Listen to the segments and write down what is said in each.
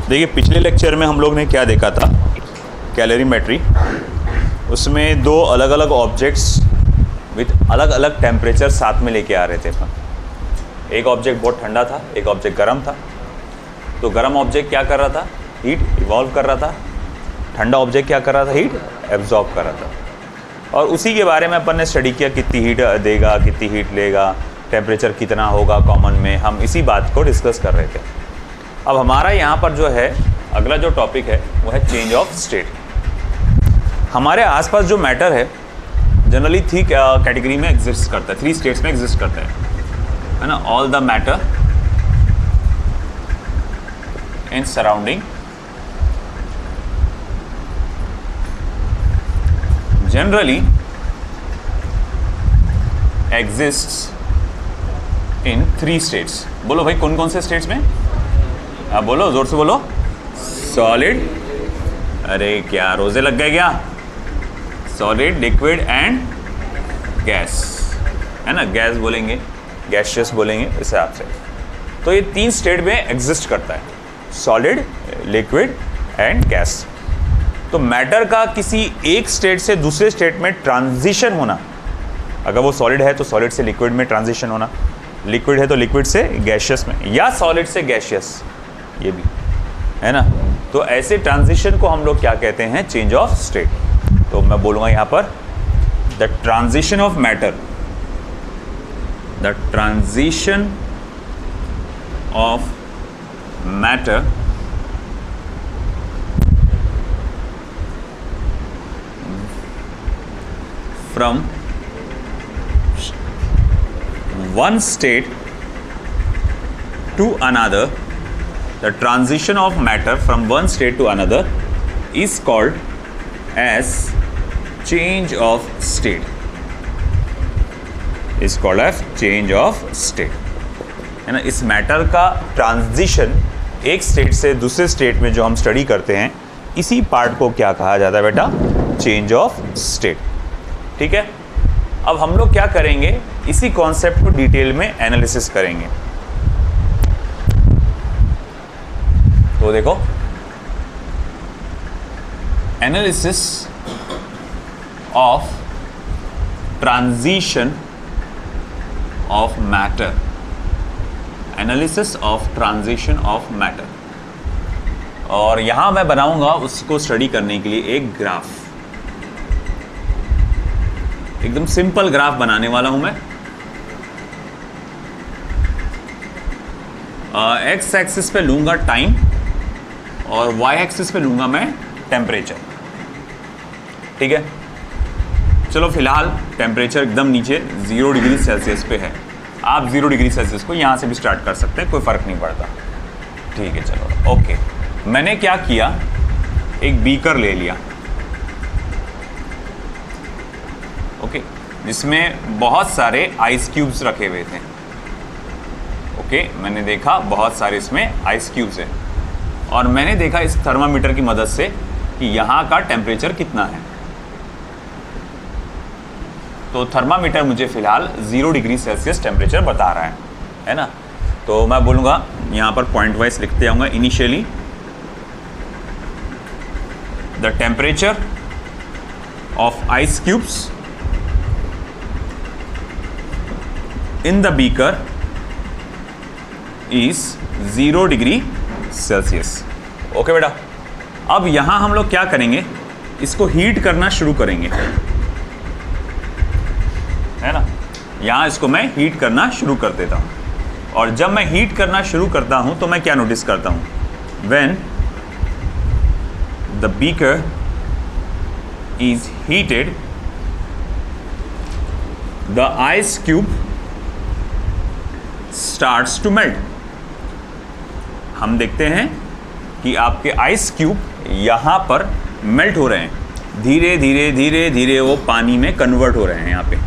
देखिए पिछले लेक्चर में हम लोग ने क्या देखा था, कैलोरीमेट्री। उसमें दो अलग अलग ऑब्जेक्ट्स विथ अलग अलग टेम्परेचर साथ में लेके आ रहे थे अपन। एक ऑब्जेक्ट बहुत ठंडा था, एक ऑब्जेक्ट गर्म था। तो गर्म ऑब्जेक्ट क्या कर रहा था, हीट इवॉल्व कर रहा था। ठंडा ऑब्जेक्ट क्या कर रहा था, हीट एब्जॉर्ब कर रहा था। और उसी के बारे में अपन ने स्टडी किया, कितनी हीट देगा, कितनी हीट लेगा, टेम्परेचर कितना होगा कॉमन में। हम इसी बात को डिस्कस कर रहे थे। अब हमारा यहाँ पर जो है अगला जो टॉपिक है वो है चेंज ऑफ स्टेट। हमारे आसपास जो मैटर है जनरली थ्री कैटेगरी में एग्जिस्ट करता है, थ्री स्टेट्स में एग्जिस्ट करता है ना। All the matter in surrounding generally exists in three states. बोलो भाई कौन कौन से स्टेट्स में? आप बोलो, जोर से बोलो। सॉलिड, अरे क्या रोजे लग गए क्या? सॉलिड, लिक्विड एंड गैस, है ना। गैस बोलेंगे, गैसियस बोलेंगे इस हिसाब से। तो ये तीन स्टेट में एग्जिस्ट करता है, सॉलिड, लिक्विड एंड गैस। तो मैटर का किसी एक स्टेट से दूसरे स्टेट में ट्रांजिशन होना, अगर वो सॉलिड है तो सॉलिड से लिक्विड में ट्रांजिशन होना, लिक्विड है तो लिक्विड से गैसियस में, या सॉलिड से गैसियस, ये भी है ना। तो ऐसे ट्रांजिशन को हम लोग क्या कहते हैं, चेंज ऑफ स्टेट। तो मैं बोलूँगा यहाँ पर the transition of matter, the transition of matter from one state to another, the transition of matter from one state to another is called as change of state, is called as change of state, है ना। इस matter का transition एक state से दूसरे state में जो हम स्टडी करते हैं, इसी पार्ट को क्या कहा जाता है बेटा, चेंज ऑफ स्टेट। ठीक है। अब हम लोग क्या करेंगे, इसी कॉन्सेप्ट को डिटेल में एनालिसिस करेंगे। तो देखो, analysis of transition of matter, analysis of transition of matter. और यहां मैं बनाऊंगा उसको स्टडी करने के लिए एक ग्राफ, एकदम सिंपल ग्राफ बनाने वाला हूं मैं। एक्स एक्सिस पे लूंगा टाइम और वाई एक्सिस पे लूंगा मैं टेम्परेचर। ठीक है। चलो फिलहाल टेम्परेचर एकदम नीचे 0 डिग्री सेल्सियस पे है। आप 0 डिग्री सेल्सियस को यहां से भी स्टार्ट कर सकते हैं, कोई फर्क नहीं पड़ता। ठीक है, चलो ओके। मैंने क्या किया, एक बीकर ले लिया, ओके, जिसमें बहुत सारे आइस क्यूब्स रखे हुए थे। ओके, मैंने देखा बहुत सारे इसमें आइस क्यूब्स हैं और मैंने देखा इस थर्मामीटर की मदद से कि यहाँ का टेम्परेचर कितना है। तो थर्मामीटर मुझे फिलहाल 0 डिग्री सेल्सियस टेम्परेचर बता रहा है ना। तो मैं बोलूँगा यहाँ पर पॉइंट वाइज लिखते आऊँगा। Initially the temperature of ice cubes in the beaker is 0 degree Celsius. Okay बेटा, अब यहां हम लोग क्या करेंगे, इसको हीट करना शुरू करेंगे, है ना। यहां इसको मैं हीट करना शुरू कर देता हूं। और जब मैं हीट करना शुरू करता हूं तो मैं क्या नोटिस करता हूं, when the beaker is heated, the ice cube starts to melt। हम देखते हैं कि आपके आइस क्यूब यहाँ पर मेल्ट हो रहे हैं, धीरे धीरे धीरे धीरे वो पानी में कन्वर्ट हो रहे हैं। यहाँ पे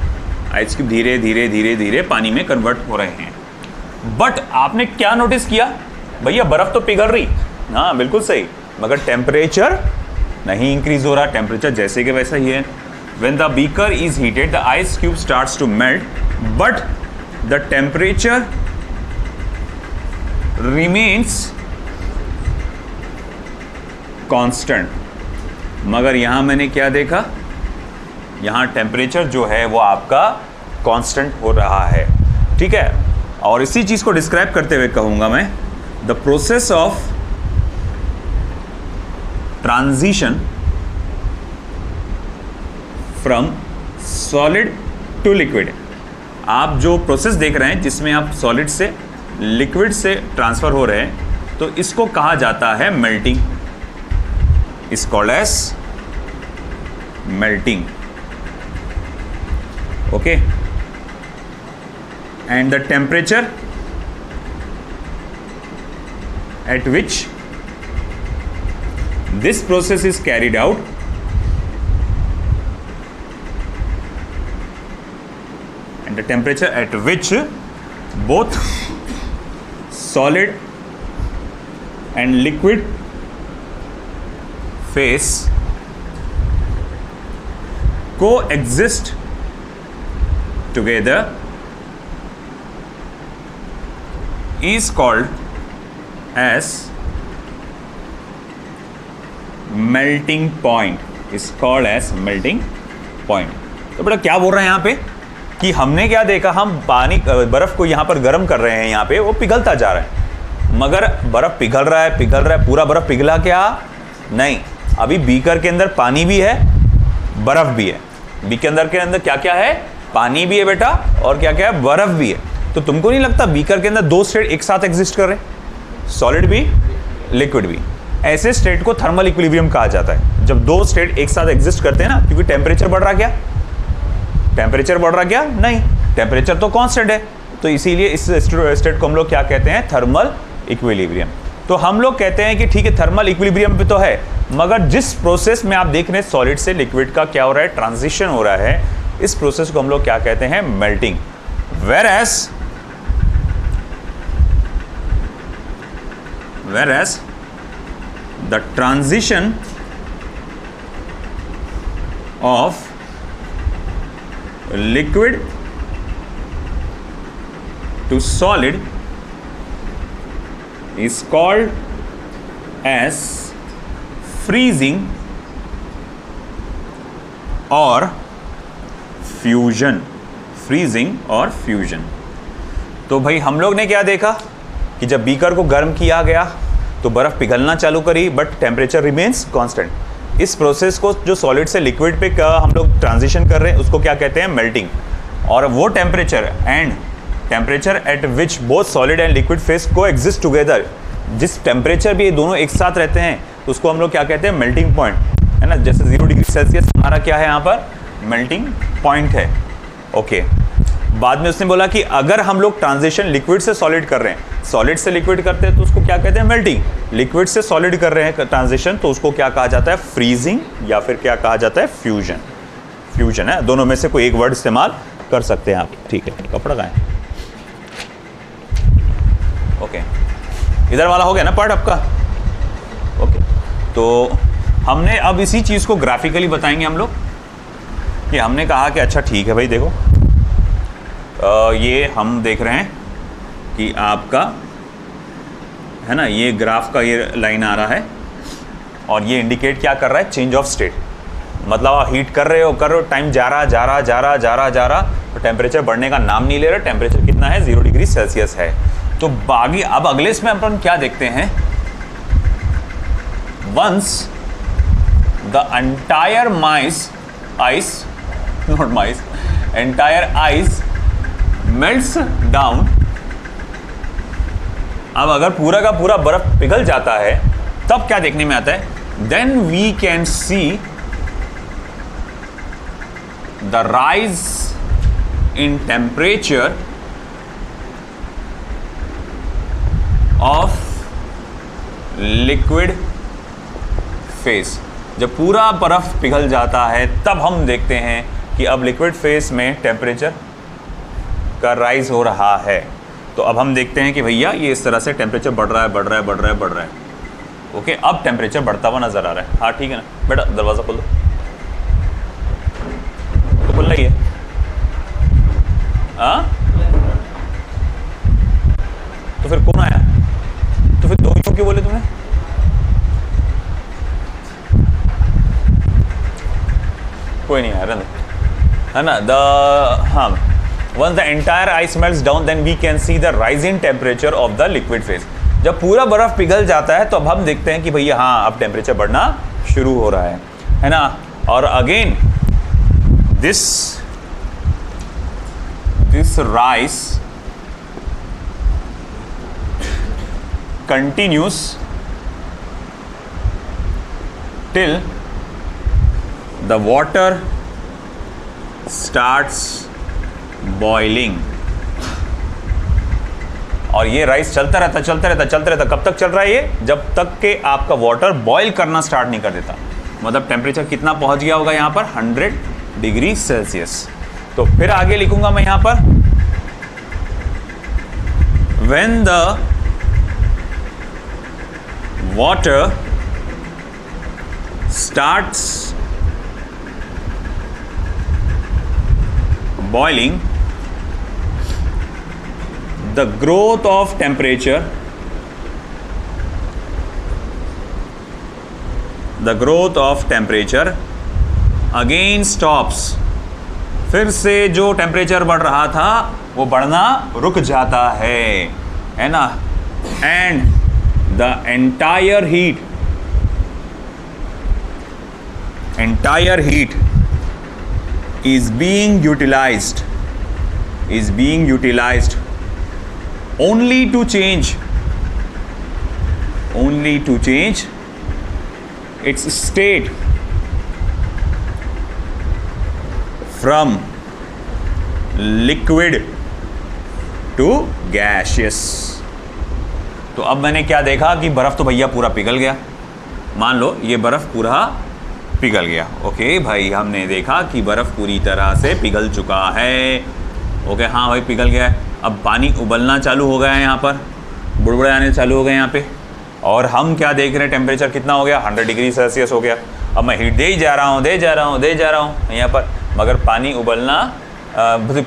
आइस क्यूब धीरे धीरे धीरे धीरे पानी में कन्वर्ट हो रहे हैं। बट आपने क्या नोटिस किया, भैया बर्फ तो पिघल रही, हाँ बिल्कुल सही, मगर टेम्परेचर नहीं इंक्रीज हो रहा, टेम्परेचर जैसे कि वैसा ही है। When the beaker is heated, the ice cube starts to melt, but the temperature remains constant, मगर यहां मैंने क्या देखा, यहां टेम्परेचर जो है वो आपका कांस्टेंट हो रहा है, ठीक है। और इसी चीज को डिस्क्राइब करते हुए कहूंगा मैं, the process of transition from solid to liquid. आप जो प्रोसेस देख रहे हैं जिसमें आप सॉलिड से लिक्विड से ट्रांसफर हो रहे हैं, तो इसको कहा जाता है melting, is called as melting, okay. And the temperature at which this process is carried out and the temperature at which both solid and liquid phase coexist together is called as melting point, is called as melting point। तो बेटा क्या बोल रहे हैं यहाँ पे कि हमने क्या देखा, हम पानी बर्फ को यहाँ पर गर्म कर रहे हैं, यहाँ पे वो पिघलता जा रहा है, मगर बर्फ पिघल रहा है, पूरा बर्फ पिघला क्या? नहीं, अभी बीकर के अंदर पानी भी है, बर्फ भी है। बीकर के अंदर क्या क्या है? पानी भी है बेटा, और क्या क्या है? बर्फ भी है। तो तुमको नहीं लगता बीकर के अंदर दो स्टेट एक साथ एग्जिस्ट कर रहे हैं, सॉलिड भी लिक्विड भी? ऐसे स्टेट को थर्मल इक्विलिब्रियम कहा जाता है, जब दो स्टेट एक साथ एग्जिस्ट करते हैं ना। क्योंकि टेम्परेचर बढ़ रहा क्या? टेम्परेचर बढ़ रहा क्या? नहीं, टेम्परेचर तो कांस्टेंट है, तो इसीलिए इस स्टेट को हम लोग क्या कहते हैं? Thermal equilibrium. तो हम लोग कहते हैं कि ठीक है, थर्मल इक्विलिब्रियम पे तो है, मगर जिस प्रोसेस में आप देख रहे हैं सॉलिड से लिक्विड का क्या हो रहा है? ट्रांजिशन हो रहा है, इस प्रोसेस को हम लोग क्या कहते हैं? Melting. whereas the transition of liquid to solid is called as freezing or fusion। freezing और fusion। तो भाई हम लोग ने क्या देखा कि जब बीकर को गर्म किया गया तो बर्फ पिघलना चालू करी, बट टेम्परेचर रिमेन्स कांस्टेंट। इस प्रोसेस को जो सॉलिड से लिक्विड पे हम लोग ट्रांजिशन कर रहे हैं उसको क्या कहते हैं? मेल्टिंग। और वो temperature at which both solid and liquid phase को एग्जिस्ट टुगेदर, जिस टेम्परेचर भी ये दोनों एक साथ रहते हैं उसको हम लोग क्या कहते हैं? मेल्टिंग पॉइंट, है ना। जैसे 0 डिग्री सेल्सियस हमारा क्या है यहाँ पर? मेल्टिंग पॉइंट है, ओके। बाद में उसने बोला कि अगर हम लोग ट्रांजिशन लिक्विड से सॉलिड कर रहे हैं, सॉलिड से लिक्विड करते हैं तो उसको क्या कहते हैं? मेल्टिंग। लिक्विड से सॉलिड कर रहे हैं ट्रांजिशन तो उसको क्या कहा जाता है? फ्रीजिंग, या फिर क्या कहा जाता है? फ्यूजन। फ्यूजन है, दोनों में से कोई एक वर्ड इस्तेमाल कर सकते हैं आप, ठीक है। कपड़ा कहाँ है? ओके, इधर वाला हो गया ना पार्ट आपका, ओके। तो हमने अब इसी चीज़ को ग्राफिकली बताएंगे हम लोग, कि हमने कहा कि अच्छा ठीक है भाई, देखो ये हम देख रहे हैं कि आपका है ना, ये ग्राफ का ये लाइन आ रहा है और ये इंडिकेट क्या कर रहा है? Change of state. मतलब आप हीट कर रहे हो, टाइम जा रहा, तो टेम्परेचर बढ़ने का नाम नहीं ले रहा। टेम्परेचर कितना है? 0 डिग्री सेल्सियस है। तो बागी अब अगले इसमें अपन क्या देखते हैं? Once the entire ice melts down, अब अगर पूरा का पूरा बर्फ पिघल जाता है तब क्या देखने में आता है? Then we can see the rise in temperature of liquid phase. जब पूरा बर्फ पिघल जाता है तब हम देखते हैं कि अब लिक्विड फेस में टेम्परेचर का राइज हो रहा है। तो अब हम देखते हैं कि भैया ये इस तरह से टेम्परेचर बढ़ रहा है। ओके, अब टेम्परेचर बढ़ता हुआ नजर आ रहा है। हाँ ठीक है ना बेटा, दरवाज़ा खोल दो। तो खुलना ही है। हाँ, तो फिर कौन आया? तो फिर दो क्यों बोले तुमने? कोई नहीं यार, है ना। हाँ, once the entire ice melts down then we can see the rising temperature of the liquid phase। जब पूरा बर्फ पिघल जाता है तो अब हम देखते हैं कि भैया हाँ अब टेम्परेचर बढ़ना शुरू हो रहा है ना। और again this rice continues till the water starts boiling। और ये राइस चलता रहता कब तक चल रहा है ये? जब तक के आपका वाटर बॉईल करना स्टार्ट नहीं कर देता। मतलब टेम्परेचर कितना पहुंच गया होगा यहाँ पर? 100 डिग्री सेल्सियस। तो फिर आगे लिखूंगा मैं यहाँ पर when the water starts boiling, the growth of temperature again stops। फिर से जो टेम्परेचर बढ़ रहा था वो बढ़ना रुक जाता है ना। And the entire heat is being utilized only to change its state from liquid to gaseous। तो अब मैंने क्या देखा कि बर्फ़ तो भैया पूरा पिघल गया। मान लो ये बर्फ़ पूरा पिघल गया। ओके भाई, हमने देखा कि बर्फ़ पूरी तरह से पिघल चुका है। ओके हाँ भाई पिघल गया है। अब पानी उबलना चालू हो गया है, यहाँ पर बुड़बुड़े आने चालू हो गए यहाँ पे। और हम क्या देख रहे हैं, टेम्परेचर कितना हो गया? 100 डिग्री सेल्सियस हो गया। अब मैं हीट दे ही जा रहा हूँ यहाँ पर, मगर पानी उबलना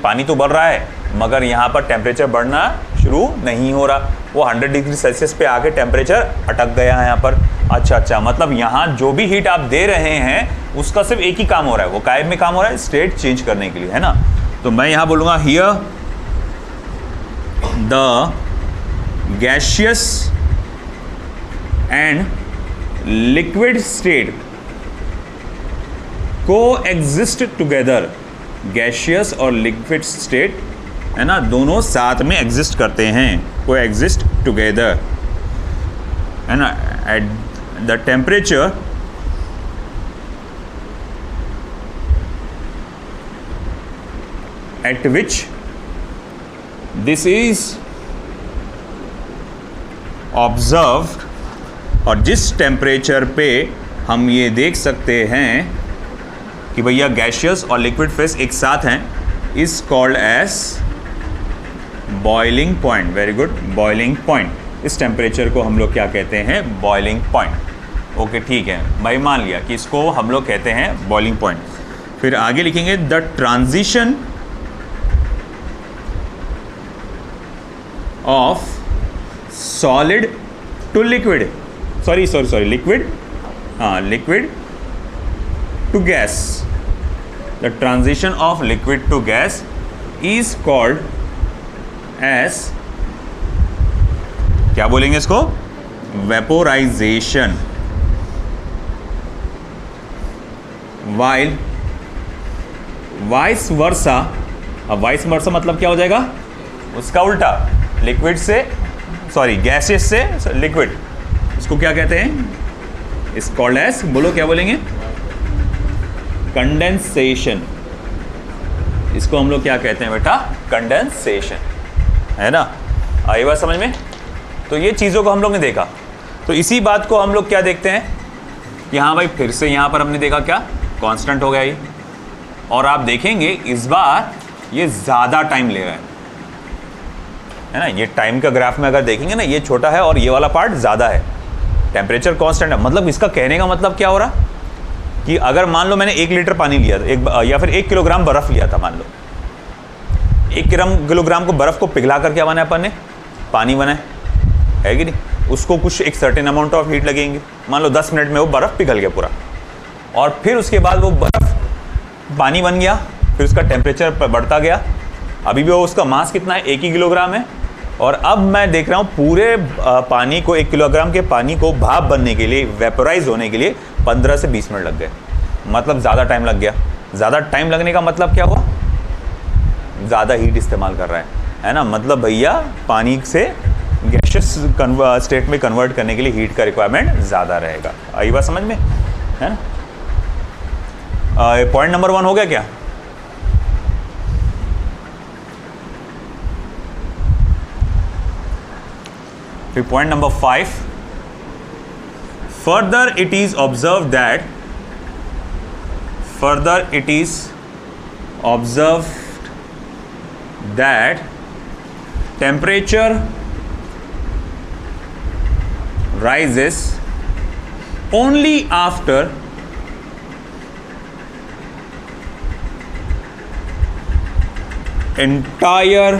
पानी तो उबल रहा है मगर यहाँ पर टेम्परेचर बढ़ना शुरू नहीं हो रहा। वो 100 डिग्री सेल्सियस पे आके टेम्परेचर अटक गया है यहाँ पर। अच्छा, मतलब यहाँ जो भी हीट आप दे रहे हैं उसका सिर्फ एक ही काम हो रहा है, वो गायब में काम हो रहा है, स्टेट चेंज करने के लिए, है ना। तो मैं यहाँ बोलूँगा here the gaseous and liquid state को एग्जिस्ट टुगेदर। गैसियस और लिक्विड स्टेट, है ना, दोनों साथ में एग्जिस्ट करते हैं, को एग्जिस्ट टुगेदर, है ना। At the temperature at which this is observed, और जिस टेम्परेचर पे हम ये देख सकते हैं कि भैया गैसियस और लिक्विड फेज एक साथ हैं, is called as boiling point. Very good, boiling point. इस टेम्परेचर को हम लोग क्या कहते हैं? Boiling point. ओके ठीक है भाई, मान लिया कि इसको हम लोग कहते हैं बॉइलिंग पॉइंट। फिर आगे लिखेंगे the transition of solid to liquid, sorry liquid, हाँ liquid to gas. The transition of liquid to gas is called as, क्या बोलेंगे इसको? वेपोराइजेशन। वाइल वाइस वर्सा, अब वाइस वर्सा मतलब क्या हो जाएगा? उसका उल्टा, लिक्विड से गैसेस से लिक्विड, इसको क्या कहते हैं? इस कॉल्ड एज, बोलो क्या बोलेंगे? कंडेंसेशन। इसको हम लोग क्या कहते हैं बेटा? कंडेंसेशन, है ना। आई बात समझ में? तो ये चीज़ों को हम लोग ने देखा। तो इसी बात को हम लोग क्या देखते हैं कि हाँ भाई फिर से यहाँ पर हमने देखा क्या? कांस्टेंट हो गया ये। और आप देखेंगे इस बार ये ज़्यादा टाइम ले रहा है ना। ये टाइम का ग्राफ में अगर देखेंगे ना, ये छोटा है और ये वाला पार्ट ज़्यादा है। टेम्परेचर कांस्टेंट है, मतलब इसका कहने का मतलब क्या हो रहा कि अगर मान लो मैंने 1 लीटर पानी लिया था, या फिर 1 किलोग्राम बर्फ़ लिया था, मान लो 1 किलोग्राम को बर्फ़ को पिघला कर क्या बनाया अपन ने? पानी बनाया, है कि नहीं। उसको कुछ एक सर्टेन अमाउंट ऑफ हीट लगेंगे, मान लो 10 मिनट में वो बर्फ़ पिघल गया पूरा। और फिर उसके बाद वो बर्फ़ पानी बन गया, फिर उसका टेम्परेचर बढ़ता गया, अभी भी वो उसका मास कितना है, 1 ही किलोग्राम है। और अब मैं देख रहा हूँ पूरे पानी को, 1 किलोग्राम के पानी को भाप बनने के लिए, वेपोराइज होने के लिए 15 से 20 मिनट लग गए। मतलब ज़्यादा टाइम लग गया। ज़्यादा टाइम लगने का मतलब क्या हुआ, ज़्यादा हीट इस्तेमाल कर रहा है ना। मतलब भैया पानी से गैशियस स्टेट में कन्वर्ट करने के लिए हीट का रिक्वायरमेंट ज़्यादा रहेगा। आई बात समझ में, है ना। पॉइंट नंबर 1 हो गया क्या? फिर point number 5, further it is observe that temperature rises only after entire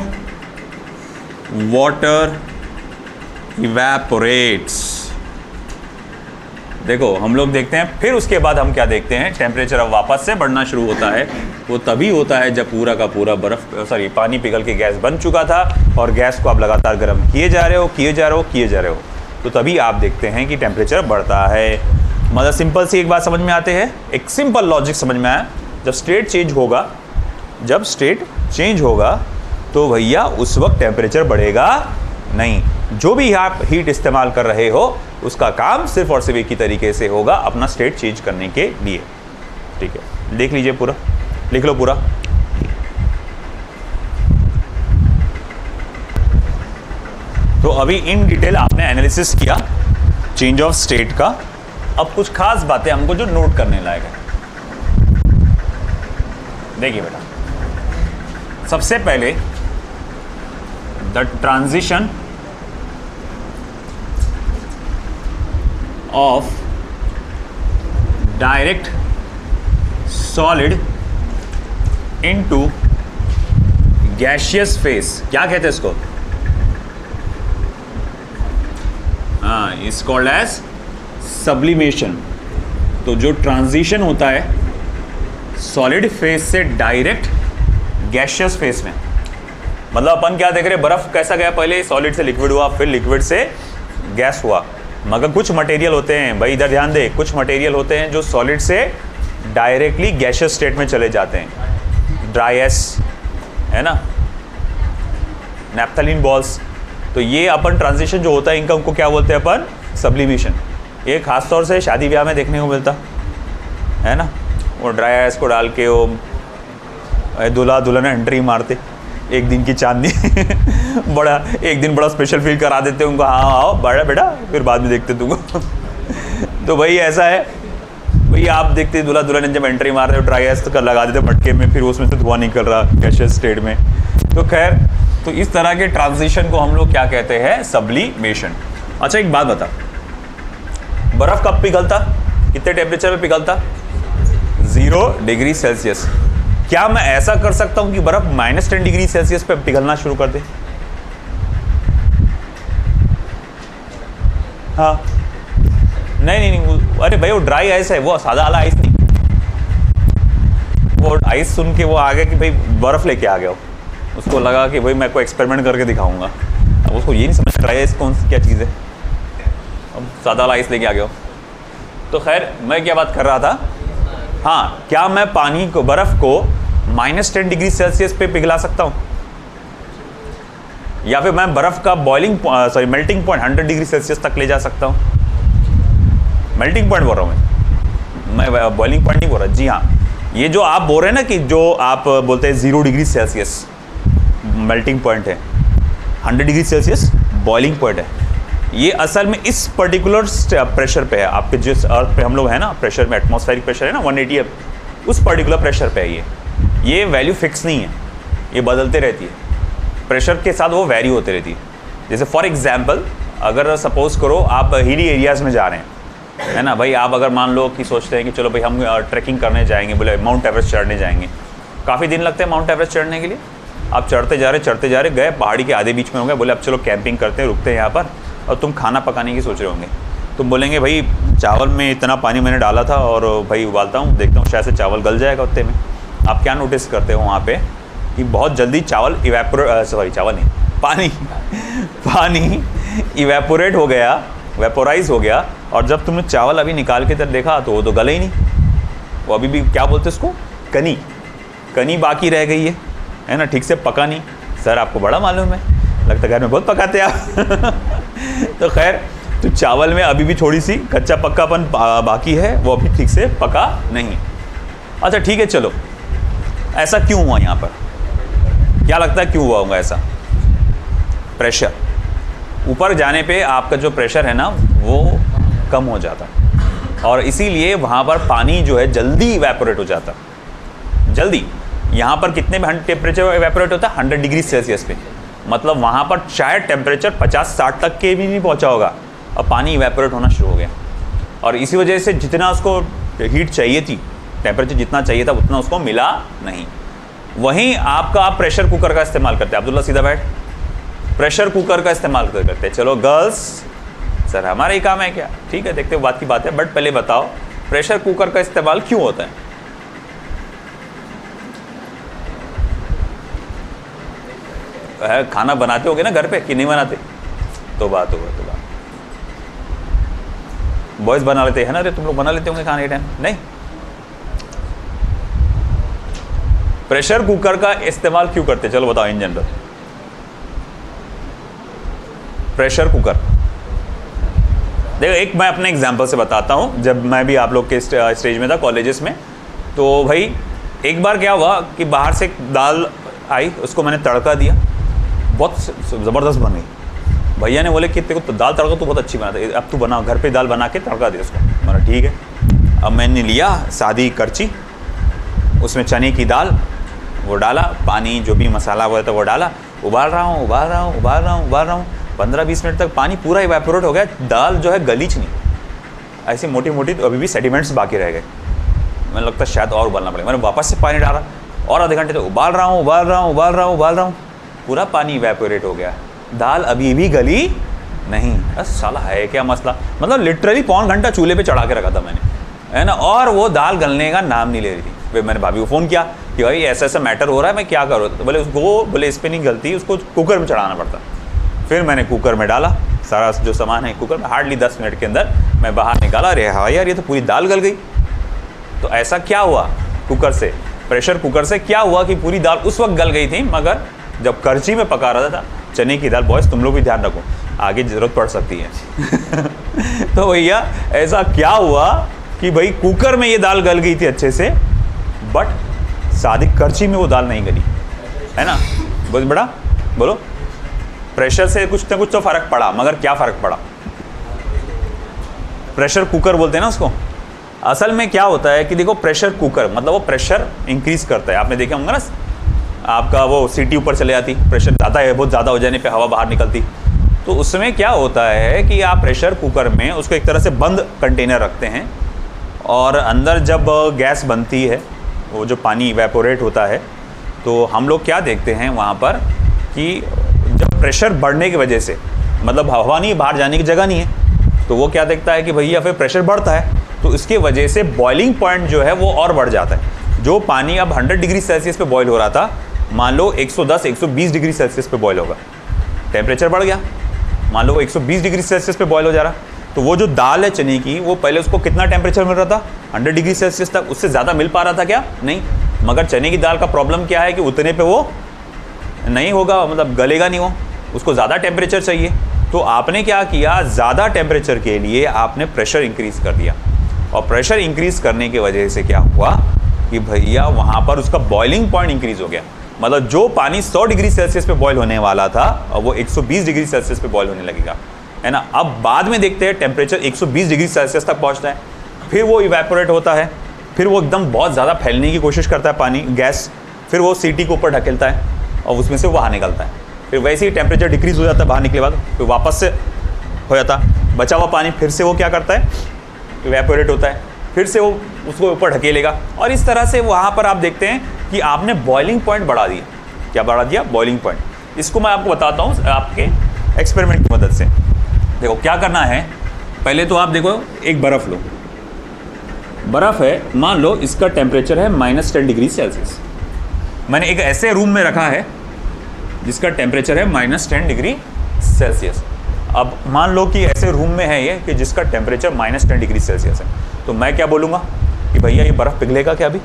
water evaporates। देखो हम लोग देखते हैं, फिर उसके बाद हम क्या देखते हैं, टेम्परेचर अब वापस से बढ़ना शुरू होता है। वो तभी होता है जब पूरा का पूरा पानी पिघल के गैस बन चुका था और गैस को आप लगातार गर्म किए जा रहे हो, तो तभी आप देखते हैं कि टेम्परेचर बढ़ता है। मतलब सिंपल सी एक बात समझ में आते हैं, एक सिंपल लॉजिक समझ में आया। जब स्टेट चेंज होगा तो भैया उस वक्त टेम्परेचर बढ़ेगा नहीं। जो भी आप हीट इस्तेमाल कर रहे हो उसका काम सिर्फ और सिर्फ एक ही तरीके से होगा, अपना स्टेट चेंज करने के लिए। ठीक है, देख लीजिए पूरा, लिख लो पूरा। तो अभी इन डिटेल आपने एनालिसिस किया चेंज ऑफ स्टेट का। अब कुछ खास बातें हमको जो नोट करने लायक है। देखिए बेटा, सबसे पहले the transition of direct solid into gaseous phase, क्या कहते हैं इसको? Is called as sublimation. तो जो ट्रांजिशन होता है सॉलिड फेस से डायरेक्ट गैसियस फेस में, मतलब अपन क्या देख रहे हैं, बर्फ कैसा गया, पहले सॉलिड से लिक्विड हुआ, फिर लिक्विड से गैस हुआ। मगर कुछ मटेरियल होते हैं भाई, इधर ध्यान दे, कुछ मटेरियल होते हैं जो सॉलिड से डायरेक्टली गैसियस स्टेट में चले जाते हैं। ड्राई आइस है ना, नैप्थलीन बॉल्स। तो ये अपन ट्रांजिशन जो होता है इनका, उनको क्या बोलते हैं अपन? सब्लिमेशन। ये खास तौर से शादी ब्याह में देखने को मिलता है ना। वो ड्राई आइस को डाल के वो दूल्हा दुल्हन एंट्री मारते, एक दिन की चांदनी बड़ा एक दिन बड़ा स्पेशल फील करा देते उनको, हाँ आओ बड़ा बेटा, फिर बाद में देखते तुमको तो भाई ऐसा है भाई, आप देखते दूल्हा दुल्हन जब एंट्री मार रहे हो, ड्राई आइस तो लगा देते मटके में, फिर उसमें से धुआं निकल रहा गैसियस स्टेट में। तो खैर, तो इस तरह के ट्रांजिशन को हम लोग क्या कहते हैं? सब्लिमेशन। अच्छा एक बात बता, बर्फ कब पिघलता, कितने टेम्परेचर पे पिघलता? 0 डिग्री सेल्सियस। क्या मैं ऐसा कर सकता हूं कि बर्फ -10 डिग्री सेल्सियस पे पिघलना शुरू कर दे? हाँ, नहीं, अरे भाई वो ड्राई आइस है, वो सादा वाला आइस नहीं। वो आइस सुन के वो आ गया कि भाई बर्फ लेके आ गया हो, उसको लगा कि भाई मैं को एक्सपेरिमेंट करके दिखाऊंगा। अब उसको ये नहीं समझ ड्राई आइस क्या चीज़ है, अब सादा वाला आइस लेके आ गया हो। तो खैर, मैं क्या बात कर रहा था, हाँ, क्या मैं पानी को, बर्फ को -10 डिग्री सेल्सियस पे पिघला सकता हूँ? या फिर मैं बर्फ का मेल्टिंग पॉइंट 100 डिग्री सेल्सियस तक ले जा सकता हूँ? मेल्टिंग पॉइंट बोल रहा हूँ मैं बॉइलिंग पॉइंट नहीं बोल रहा। जी हाँ, ये जो आप बोल रहे हैं ना कि जो आप बोलते हैं 0 डिग्री सेल्सियस मेल्टिंग पॉइंट है, 100 डिग्री सेल्सियस बॉइलिंग पॉइंट है, ये असल में इस पर्टिकुलर प्रेशर पे है। आपके जिस अर्थ पे हम लोग है ना, प्रेशर में एटमॉस्फेरिक प्रेशर है ना 180, उस पर्टिकुलर प्रेशर पे है ये वैल्यू फिक्स नहीं है, ये बदलते रहती है, प्रेशर के साथ वो वैरी होते रहती है। जैसे फॉर एग्जांपल, अगर सपोज करो आप हिली एरियाज़ में जा रहे हैं, है ना भाई, आप अगर मान लो कि सोचते हैं कि चलो भाई हम ट्रैकिंग करने जाएंगे, बोले माउंट एवरेस्ट चढ़ने जाएंगे, काफ़ी दिन लगते हैं माउंट एवरेस्ट चढ़ने के लिए। आप चढ़ते जा रहे गए, पहाड़ी के आधे बीच में हो गए, बोले अब चलो कैंपिंग करते हैं, रुकते हैं यहाँ पर, और तुम खाना पकाने की सोच रहे होंगे। तुम बोलेंगे भाई चावल में इतना पानी मैंने डाला था और भाई उबालता हूँ, देखता हूँ शायद से चावल गल जाएगा उतने में, आप क्या नोटिस करते हो वहाँ पे कि बहुत जल्दी चावल चावल नहीं, पानी इवेपोरेट हो गया, वेपोराइज हो गया। और जब तुमने चावल अभी निकाल के तब देखा तो वो तो गले ही नहीं, वो अभी भी क्या बोलते उसको, कनी बाकी रह गई है ना, ठीक से पका नहीं। सर आपको बड़ा मालूम है, लगता है घर में बहुत पकाते आप तो खैर, तो चावल में अभी भी थोड़ी सी कच्चा पक्कापन बाकी है, वो अभी ठीक से पका नहीं। अच्छा ठीक है, चलो ऐसा क्यों हुआ यहाँ पर, क्या लगता है क्यों हुआ होगा ऐसा? प्रेशर ऊपर जाने पे आपका जो प्रेशर है ना वो कम हो जाता, और इसीलिए वहाँ पर पानी जो है जल्दी इवेपोरेट हो जाता, जल्दी। यहाँ पर कितने टेम्परेचर इवेपोरेट होता है? 100 डिग्री सेल्सियस पे, मतलब वहाँ पर शायद टेम्परेचर 50-60 तक के भी नहीं पहुँचा होगा, और पानी इवेपोरेट होना शुरू हो गया। और इसी वजह से जितना उसको हीट चाहिए थी, टेम्परेचर जितना चाहिए था उतना उसको मिला नहीं। वहीं आप प्रेशर कुकर का इस्तेमाल करते हैं, अब्दुल्ला सीधा बैठ, प्रेशर कुकर का इस्तेमाल करते हैं। चलो गर्ल्स, सर हमारा ही काम है क्या? ठीक है, देखते हो बात की बात है, बट पहले बताओ प्रेशर कुकर का इस्तेमाल क्यों होता है? खाना बनाते होगे ना घर पे कि नहीं बनाते? तो बात होगा, तो बात बॉयज बना लेते हैं ना, तुम लोग बना लेते होंगे खाने के टाइम, नहीं? प्रेशर कुकर का इस्तेमाल क्यों करते हैं? चलो बताओ इन जनरल। प्रेशर कुकर, देखो एक मैं अपने एग्जांपल से बताता हूँ। जब मैं भी आप लोग के स्टेज में था कॉलेजेस में, तो भाई एक बार क्या हुआ कि बाहर से दाल आई, उसको मैंने तड़का दिया, बहुत ज़बरदस्त बन गई। भैया ने बोले कि तेरे को तो दाल तड़का तो बहुत अच्छी बनाता है, अब तू बना, घर पे दाल बना के तड़का दे उसको। मैंने ठीक है। अब मैंने लिया सादी करची, उसमें चने की दाल वो डाला, पानी जो भी मसाला हुआ था वो डाला, उबाल रहा हूँ 15-20 मिनट तक पानी पूरा इवेपोरेट हो गया, दाल जो है गलीच नहीं, ऐसी मोटी मोटी तो अभी भी सेडिमेंट्स बाकी रह गए। मैंने लगता शायद और उबालना पड़ेगा, मैंने वापस से पानी डाला और आधे घंटे तक उबाल रहा हूँ, पूरा पानी इवेपोरेट हो गया, दाल अभी भी गली नहीं। साला है क्या मसला, मतलब लिटरली पौन घंटा चूल्हे पे चढ़ा के रखा था मैंने, है ना, और वो दाल गलने का नाम नहीं ले रही थी। फिर मैंने भाभी को फ़ोन किया कि भाई ऐसा ऐसा मैटर हो रहा है, मैं क्या करूँ? तो बोले इस पर नहीं गलती, उसको कुकर में चढ़ाना पड़ता। फिर मैंने कुकर में डाला सारा जो सामान है कुकर में, हार्डली 10 मिनट के अंदर मैं बाहर निकाला, अरे हाँ यार ये तो पूरी दाल गल गई। तो ऐसा क्या हुआ कुकर से, प्रेशर कुकर से क्या हुआ कि पूरी दाल उस वक्त गल गई थी, मगर जब करछी में पका रहा था चने की दाल, बॉयज़ तुम लोग भी ध्यान रखो, आगे ज़रूरत पड़ सकती है तो भैया ऐसा क्या हुआ कि भाई कुकर में ये दाल गल गई थी अच्छे से, बट सादी करछी में वो दाल नहीं गली, है ना? बहुत बड़ा बोलो, प्रेशर से कुछ ना कुछ तो फ़र्क पड़ा, मगर क्या फ़र्क पड़ा? प्रेशर कुकर बोलते हैं ना उसको। असल में क्या होता है कि देखो प्रेशर कुकर मतलब वो प्रेशर इंक्रीज़ करता है, आपने देखे होंगे ना, आपका वो सीटी ऊपर चले जाती, प्रेशर ज़्यादा है, बहुत ज़्यादा हो जाने पे हवा बाहर निकलती। तो उसमें क्या होता है कि आप प्रेशर कुकर में उसको एक तरह से बंद कंटेनर रखते हैं, और अंदर जब गैस बनती है, वो जो पानी इवेपोरेट होता है, तो हम लोग क्या देखते हैं वहाँ पर कि जब प्रेशर बढ़ने की वजह से, मतलब हवा नहीं, बाहर जाने की जगह नहीं है, तो वो क्या देखता है कि भैया फिर प्रेशर बढ़ता है, तो इसकी वजह से बॉइलिंग पॉइंट जो है वो और बढ़ जाता है। जो पानी अब 100 डिग्री सेल्सियस पे बॉयल हो रहा था, मान लो 110-120 डिग्री सेल्सियस पे बॉयल होगा, टेम्परेचर बढ़ गया, मान लो 120 डिग्री सेल्सियस पे बॉयल हो जा रहा, तो वो जो दाल है चने की, वो पहले उसको कितना टेम्परेचर मिल रहा था? 100 डिग्री सेल्सियस तक, उससे ज़्यादा मिल पा रहा था क्या? नहीं। मगर चने की दाल का प्रॉब्लम क्या है कि उतने पे वो नहीं होगा, मतलब गलेगा नहीं वो, उसको ज़्यादा टेम्परेचर चाहिए। तो आपने क्या किया, ज़्यादा टेम्परेचर के लिए आपने प्रेशर इंक्रीज़ कर दिया, और प्रेशर इंक्रीज़ करने की वजह से क्या हुआ कि भैया वहाँ पर उसका बॉइलिंग पॉइंट इंक्रीज़ हो गया, मतलब जो पानी 100 डिग्री सेल्सियस पे बॉयल होने वाला था, और वो 120 डिग्री सेल्सियस पे बॉयल होने लगेगा, है ना। अब बाद में देखते हैं टेम्परेचर 120 डिग्री सेल्सियस तक पहुँचता है, फिर वो इवेपोरेट होता है, फिर वो एकदम बहुत ज़्यादा फैलने की कोशिश करता है पानी, गैस, फिर वो सीटी के ऊपर ढकेलता है और उसमें से बाहर निकलता है, फिर वैसे ही टेम्परेचर डिक्रीज़ हो जाता है, बाहर निकले बाद फिर वापस से हो जाता, बचा हुआ पानी फिर से वो क्या करता है, इवेपोरेट होता है, फिर से वो उसको ऊपर ढकेलेगा, और इस तरह से वहाँ पर आप देखते हैं कि आपने बॉइलिंग पॉइंट बढ़ा दिया। क्या बढ़ा दिया? Boiling point. इसको मैं आपको बताता हूँ आपके एक्सपेरिमेंट की मदद से। देखो क्या करना है, पहले तो आप देखो एक बर्फ़ लो, बर्फ़ है, मान लो इसका टेम्परेचर है -10 डिग्री सेल्सियस। मैंने एक ऐसे रूम में रखा है जिसका टेम्परेचर है -10 डिग्री सेल्सियस। अब मान लो कि ऐसे रूम में है ये कि जिसका टेम्परेचर -10 डिग्री सेल्सियस है, तो मैं क्या बोलूँगा कि भैया ये बर्फ़ पिघलेगा क्या? अभी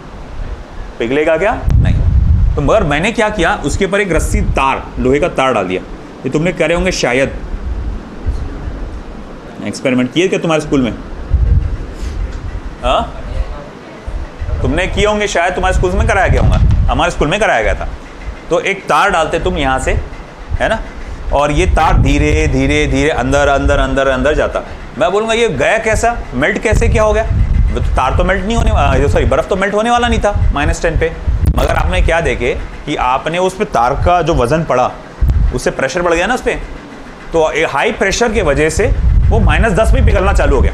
पिघलेगा क्या? नहीं। तो मगर मैंने क्या किया, उसके ऊपर एक रस्सी तार, लोहे का तार डाल दिया। ये तुमने करे होंगे शायद, एक्सपेरिमेंट किए क्या तुम्हारे स्कूल में? हाँ, तुमने किए होंगे शायद, तुम्हारे स्कूल में कराया गया होगा, हमारे स्कूल में कराया गया था। तो एक तार डालते तुम यहाँ से, है ना, और ये तार धीरे धीरे धीरे अंदर अंदर अंदर अंदर जाता। मैं बोलूँगा ये गया कैसा, मेल्ट कैसे, क्या हो गया? तो तार तो मेल्ट नहीं होने वाला, सॉरी बर्फ़ तो मेल्ट होने वाला नहीं था -10 पे। मगर आपने क्या देखे कि आपने उस पर तार का जो वज़न पड़ा, उससे प्रेशर बढ़ गया ना उस पर, तो हाई प्रेशर की वजह से वो -10 में पिघलना चालू हो गया,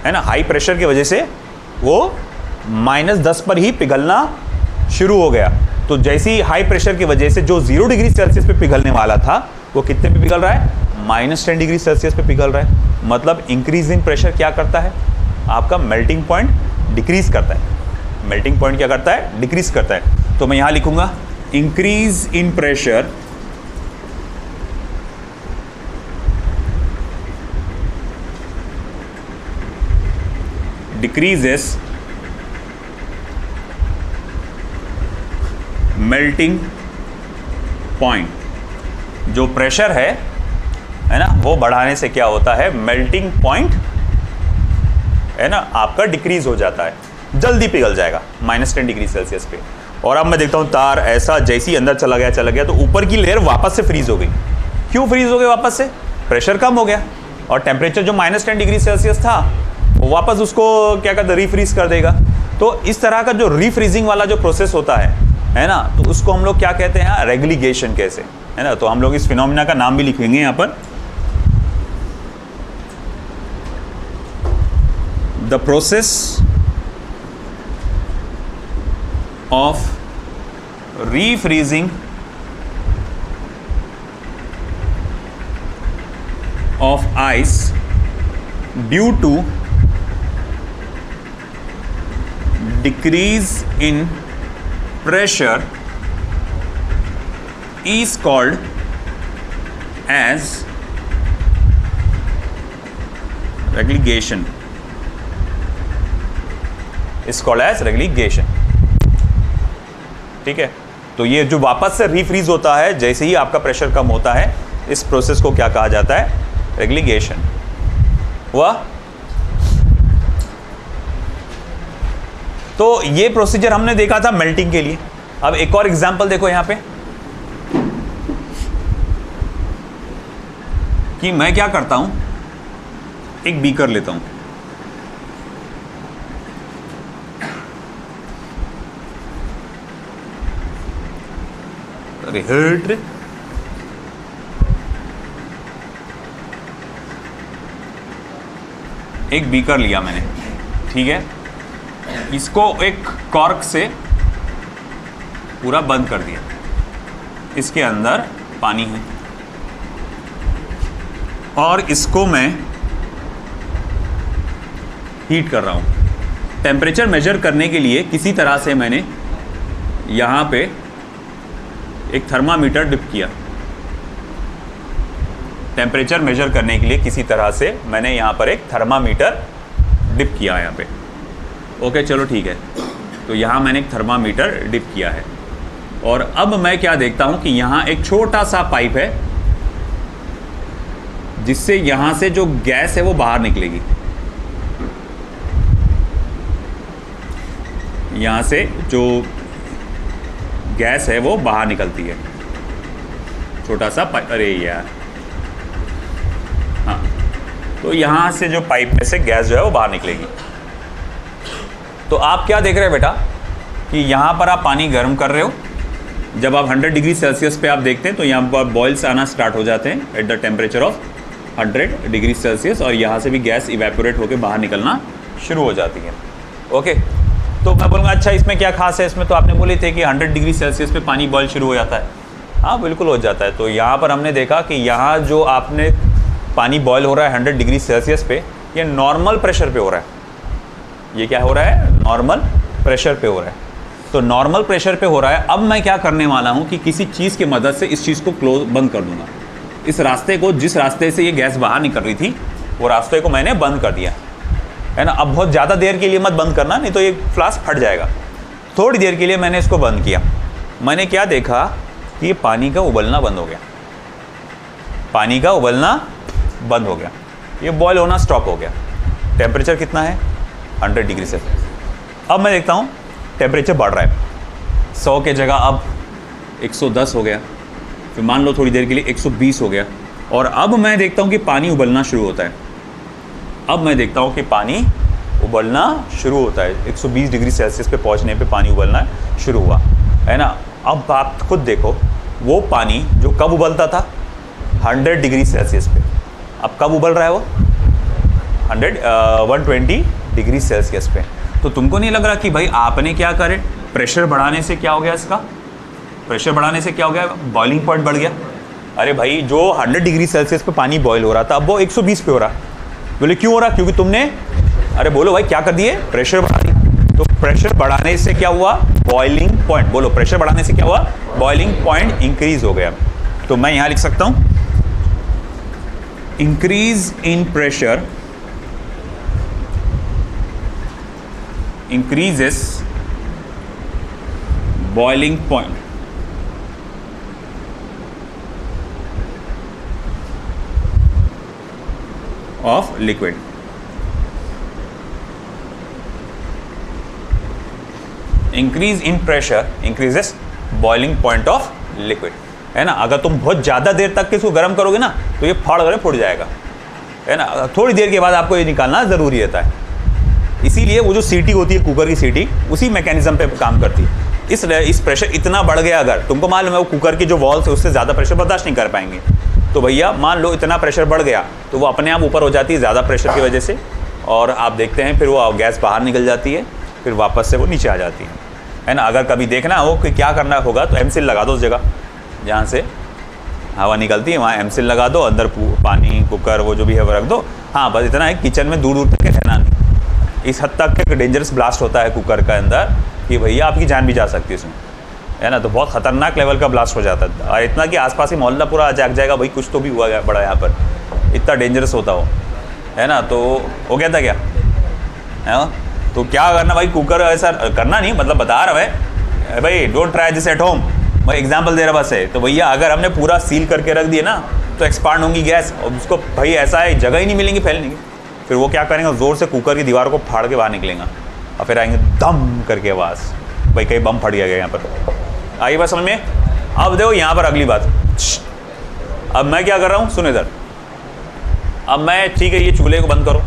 है ना। हाई प्रेशर की वजह से वो -10 पर ही पिघलना शुरू हो गया। तो जैसे ही हाई प्रेशर की वजह से जो 0 डिग्री सेल्सियस पे पिघलने वाला था, वो कितने पे पिघल रहा है? -10 डिग्री सेल्सियस पे पिघल रहा है। मतलब इंक्रीज इन प्रेशर क्या करता है? आपका मेल्टिंग पॉइंट डिक्रीज करता है। मेल्टिंग पॉइंट क्या करता है? डिक्रीज करता है। तो मैं यहाँ लिखूंगा increase in pressure decreases melting point. जो प्रेशर है ना, वो बढ़ाने से क्या होता है? मेल्टिंग पॉइंट, है ना, आपका डिक्रीज हो जाता है, जल्दी पिघल जाएगा -10 डिग्री सेल्सियस पे। और अब मैं देखता हूँ तार ऐसा जैसे ही अंदर चला गया तो ऊपर की लेयर वापस से फ्रीज हो गई। क्यों फ्रीज हो गई वापस से? प्रेशर कम हो गया और टेम्परेचर जो -10 डिग्री सेल्सियस था वो वापस उसको क्या कहते हैं, रीफ्रीज कर देगा। तो इस तरह का जो रीफ्रीजिंग वाला जो प्रोसेस होता है ना, तो उसको हम लोग क्या कहते हैं? रेगुलिगेशन कैसे, है ना। तो हम लोग इस फिनोमिना का नाम भी लिखेंगे यहाँ पर, the process of refreezing of ice due to decrease in pressure is called as relegation. Is called as relegation. ठीक है। तो ये जो वापस से रीफ्रीज होता है जैसे ही आपका प्रेशर कम होता है, इस प्रोसेस को क्या कहा जाता है? रेगुलिगेशन। हुआ? तो ये प्रोसीजर हमने देखा था मेल्टिंग के लिए। अब एक और एग्जांपल देखो यहां पे कि मैं क्या करता हूं, एक बीकर लेता हूं, अरे हट रे, एक बीकर लिया मैंने, ठीक है। इसको एक कॉर्क से पूरा बंद कर दिया, इसके अंदर पानी है और इसको मैं हीट कर रहा हूँ। टेम्परेचर मेजर करने के लिए किसी तरह से मैंने यहाँ पे एक थर्मामीटर डिप किया। टेम्परेचर मेजर करने के लिए किसी तरह से मैंने यहाँ पर एक थर्मामीटर डिप किया यहाँ पे। ओके चलो ठीक है। तो यहाँ मैंने एक थर्मामीटर डिप किया है और अब मैं क्या देखता हूँ कि यहाँ एक छोटा सा पाइप है जिससे यहाँ से जो गैस है वो बाहर निकलेगी। यहाँ से जो गैस है वो बाहर निकलती है, छोटा सा पाइप। अरे यार, हाँ, तो यहाँ से जो पाइप में से गैस जो है वो बाहर निकलेगी। तो आप क्या देख रहे हैं बेटा कि यहाँ पर आप पानी गर्म कर रहे हो। जब आप 100 डिग्री सेल्सियस पे आप देखते हैं तो यहाँ पर बॉयल्स आना स्टार्ट हो जाते हैं at the temperature of 100 degree Celsius और यहाँ से भी गैस इवेपोरेट होकर बाहर निकलना शुरू हो जाती है। ओके, तो मैं बोलूँगा अच्छा इसमें क्या खास है? इसमें तो आपने बोले थे कि 100 डिग्री सेल्सियस पे पानी बॉयल शुरू हो जाता है। हाँ बिल्कुल हो जाता है। तो यहाँ पर हमने देखा कि यहाँ जो आपने पानी बॉयल हो रहा है 100 डिग्री सेल्सियस पे, ये नॉर्मल प्रेशर पे हो रहा है। ये क्या हो रहा है, नॉर्मल प्रेशर पे हो रहा है। तो नॉर्मल प्रेशर पे हो रहा है। अब मैं क्या करने वाला हूँ कि किसी चीज़ की मदद से इस चीज़ को क्लोज बंद कर दूंगा। इस रास्ते को, जिस रास्ते से ये गैस बाहर निकल रही थी, वो रास्ते को मैंने बंद कर दिया है ना। अब बहुत ज़्यादा देर के लिए मत बंद करना, नहीं तो ये फ्लास्क फट जाएगा। थोड़ी देर के लिए मैंने इसको बंद किया। मैंने क्या देखा कि ये पानी का उबलना बंद हो गया। पानी का उबलना बंद हो गया, ये बॉयल होना स्टॉप हो गया। टेम्परेचर कितना है, 100 डिग्री सेल्सियस। अब मैं देखता हूँ टेम्परेचर बढ़ रहा है, 100 के जगह अब 110 हो गया, फिर मान लो थोड़ी देर के लिए 120 हो गया। और अब मैं देखता हूँ कि पानी उबलना शुरू होता है। अब मैं देखता हूँ कि पानी उबलना शुरू होता है, 120 डिग्री सेल्सियस पे पहुँचने पे पानी उबलना शुरू हुआ, है ना। अब आप खुद देखो, वो पानी जो कब उबलता था 100 डिग्री सेल्सियस पे, अब कब उबल रहा है वो 120 डिग्री सेल्सियस पे। तो तुमको नहीं लग रहा कि भाई आपने क्या करे, प्रेशर बढ़ाने से क्या हो गया, इसका प्रेशर बढ़ाने से क्या हो गया, बॉइलिंग पॉइंट बढ़ गया। अरे भाई जो 100 डिग्री सेल्सियस पे पानी बॉयल हो रहा था, अब वो 120 पे हो रहा। बोले क्यों हो रहा, क्योंकि तुमने, अरे बोलो भाई क्या कर दिए, प्रेशर बढ़ा दिया। तो प्रेशर बढ़ाने से क्या हुआ, बॉइलिंग पॉइंट, बोलो प्रेशर बढ़ाने से क्या हुआ, बॉइलिंग पॉइंट इंक्रीज हो गया। तो मैं यहां लिख सकता हूं increase in pressure increases boiling point of liquid। Increase in pressure increases boiling point of liquid, है ना। अगर तुम बहुत ज़्यादा देर तक इसको गर्म करोगे ना तो ये फुट जाएगा, है ना। थोड़ी देर के बाद आपको ये निकालना ज़रूरी रहता है। इसीलिए वो जो सीटी होती है कुकर की सीटी, उसी मैकेनिज्म पे काम करती है। इस प्रेशर इतना बढ़ गया, अगर तुमको मालूम है वो कुकर की जो वॉल्स है उससे ज़्यादा प्रेशर बर्दाश्त नहीं कर पाएंगे, तो भैया मान लो इतना प्रेशर बढ़ गया तो वो अपने आप ऊपर हो जाती है ज़्यादा प्रेशर की वजह से, और आप देखते हैं फिर वो गैस बाहर निकल जाती है, फिर वापस से वो नीचे आ जाती है ना। अगर कभी देखना हो कि क्या करना होगा तो एमसील लगा दो उस जगह जहाँ से हवा निकलती है, वहाँ एमसील लगा दो, अंदर पानी कुकर वो जो भी है वो रख दो। हाँ बस इतना है, किचन में दूर दूर तक रहना नहीं। इस हद तक एक डेंजरस ब्लास्ट होता है कुकर का अंदर कि भैया आपकी जान भी जा सकती है इसमें, है ना। तो बहुत ख़तरनाक लेवल का ब्लास्ट हो जाता है, और इतना कि आसपास ही मोहल्ला पूरा जाग जाएगा, भाई कुछ तो भी हुआ गया बड़ा यहाँ पर, इतना डेंजरस होता हो, है ना। तो हो गया था क्या, है। तो क्या करना भाई, कुकर ऐसा करना नहीं, मतलब बता रहा है भाई, don't try this at home, मैं एग्जाम्पल दे रहा बस है। तो भैया अगर हमने पूरा सील करके रख दिया ना तो एक्सपांड होंगी गैस, और उसको भाई ऐसा है जगह ही नहीं मिलेंगी फैलने की। फिर वो क्या करेंगे, ज़ोर से कुकर की दीवार को फाड़ के बाहर निकलेंगे, और फिर आएंगे दम करके आवाज़, भाई कहीं बम फट गया यहाँ पर। आइए बात समझ में। अब देखो यहाँ पर अगली बात, अब मैं क्या कर रहा हूँ, सुनो इधर। अब मैं, ठीक है ये चूल्हे को बंद करो,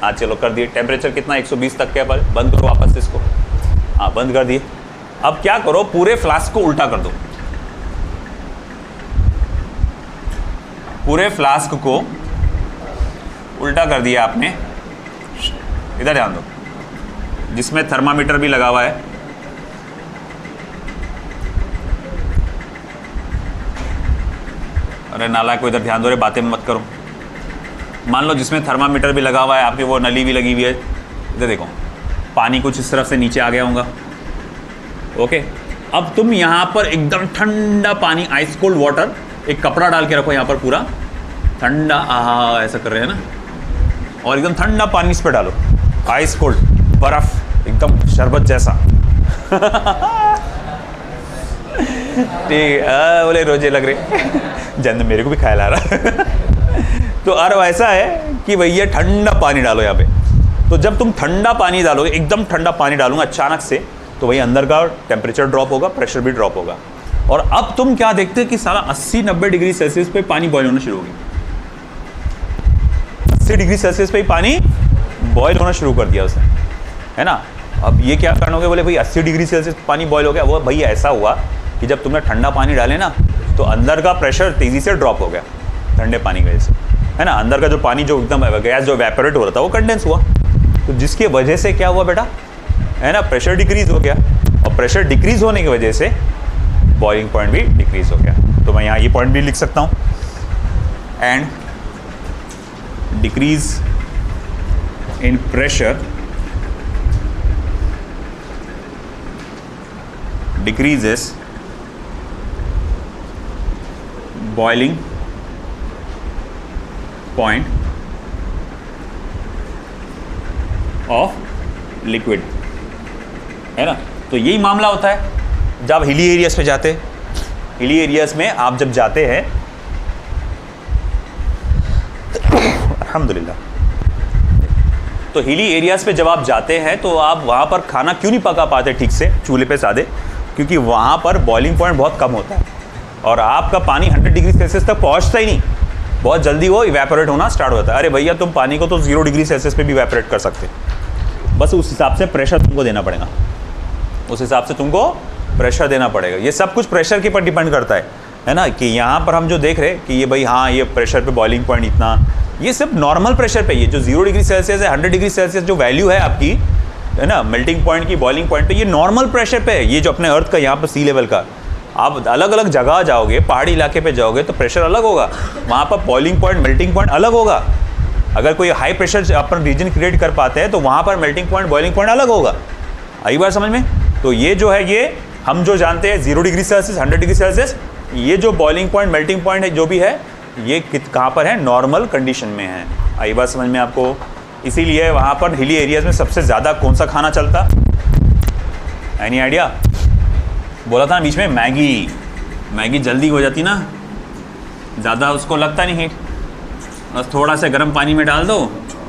हाँ चलो कर दिए। टेम्परेचर कितना 120 तक के, पर बंद करो वापस इसको, हाँ बंद कर दिए। अब क्या करो, पूरे फ्लास्क को उल्टा कर दो, पूरे फ्लास्क को उल्टा कर दिया आपने। इधर ध्यान दो, जिसमें थर्मामीटर भी लगा हुआ है, अरे नाला को इधर ध्यान दो रे, बातें मत करो। मान लो जिसमें थर्मामीटर भी लगा हुआ है, आपकी वो नली भी लगी हुई है, इधर देखो पानी कुछ इस तरफ से नीचे आ गया होगा, ओके। अब तुम यहाँ पर एकदम ठंडा पानी, आइस कोल्ड वाटर, एक कपड़ा डाल के रखो यहाँ पर पूरा ठंडा, आहा ऐसा कर रहे हैं ना, और एकदम ठंडा पानी इस पर डालो, आइस कोल्ड बर्फ एकदम शरबत जैसा ठीक है, बोले रोजे लग रहे जन्म मेरे को भी ख्याल आ रहा तो और ऐसा है कि भैया ठंडा पानी डालो यहाँ पे। तो जब तुम ठंडा पानी डालोगे, एकदम ठंडा पानी डालूंगा अचानक से, तो भैया अंदर का टेम्परेचर ड्रॉप होगा, प्रेशर भी ड्रॉप होगा। और अब तुम क्या देखते हैं कि सारा 80-90 डिग्री सेल्सियस पे पानी बॉयल होना शुरू हो गया, 80 डिग्री सेल्सियस पे ही पानी बॉयल होना शुरू कर दिया उसने, है ना। अब ये क्या कारण हो गया, बोले भाई 80 डिग्री सेल्सियस पानी बॉयल हो गया। वो भैया ऐसा हुआ कि जब तुमने ठंडा पानी डाले ना तो अंदर का प्रेशर तेज़ी से ड्रॉप हो गया ठंडे पानी की वजह से, है ना। अंदर का जो पानी जो एकदम गैस जो वेपोरेट हो रहा था वो कंडेंस हुआ, तो जिसकी वजह से क्या हुआ बेटा, है ना, प्रेशर डिक्रीज हो गया, और प्रेशर डिक्रीज होने की वजह से बॉइलिंग पॉइंट भी डिक्रीज हो गया। तो मैं यहाँ ये पॉइंट भी लिख सकता हूँ, and decrease in pressure decreases boiling point of liquid, है ना। तो यही मामला होता है जब हिली एरियाज पे जाते हैं। हिली एरियाज में आप जब जाते हैं, अल्हम्दुलिल्लाह, तो हिली एरियाज पे जब आप जाते हैं तो आप वहाँ पर खाना क्यों नहीं पका पाते ठीक से चूल्हे पे सादे? क्योंकि वहाँ पर बॉइलिंग पॉइंट बहुत कम होता है और आपका पानी 100 डिग्री सेल्सियस तक पहुँचता ही नहीं, बहुत जल्दी वो इवेपोरेट होना स्टार्ट होता है। अरे भैया, तुम पानी को तो 0 डिग्री सेल्सियस पे भी इवेपोरेट कर सकते, बस उस हिसाब से प्रेशर तुमको देना पड़ेगा, उस हिसाब से तुमको प्रेशर देना पड़ेगा। ये सब कुछ प्रेशर के पर डिपेंड करता है ना। कि यहाँ पर हम जो देख रहे हैं कि ये भाई हाँ, ये प्रेशर पे बॉइलिंग पॉइंट इतना, ये सब नॉर्मल प्रेशर पे, ये जो 0 डिग्री सेल्सियस है, 100 डिग्री सेल्सियस जो वैल्यू है आपकी, है ना, मेल्टिंग पॉइंट की, बॉइलिंग पॉइंट पे, ये नॉर्मल प्रेशर पे है। ये जो अपने अर्थ का यहाँ पर सी लेवल का, आप अलग अलग जगह जाओगे, पहाड़ी इलाके पे जाओगे तो प्रेशर अलग होगा, वहाँ पर बॉइलिंग पॉइंट, मेल्टिंग पॉइंट अलग होगा। अगर कोई हाई प्रेशर अपन रीजन क्रिएट कर पाते हैं तो वहाँ पर मेल्टिंग पॉइंट, बॉइलिंग पॉइंट अलग होगा। आई बात समझ में? तो ये जो है, ये हम जो जानते हैं 0 डिग्री सेल्सियस, 100 डिग्री सेल्सियस, ये जो बॉइलिंग पॉइंट, मेल्टिंग पॉइंट है जो भी है, ये कहाँ पर है? नॉर्मल कंडीशन में है। आई बात समझ में आपको? इसीलिए वहाँ पर हिली एरियाज में सबसे ज़्यादा कौन सा खाना चलता? Any idea? बोला था बीच में, मैगी। मैगी जल्दी हो जाती ना, ज़्यादा उसको लगता नहीं हीट, बस थोड़ा सा गर्म पानी में डाल दो,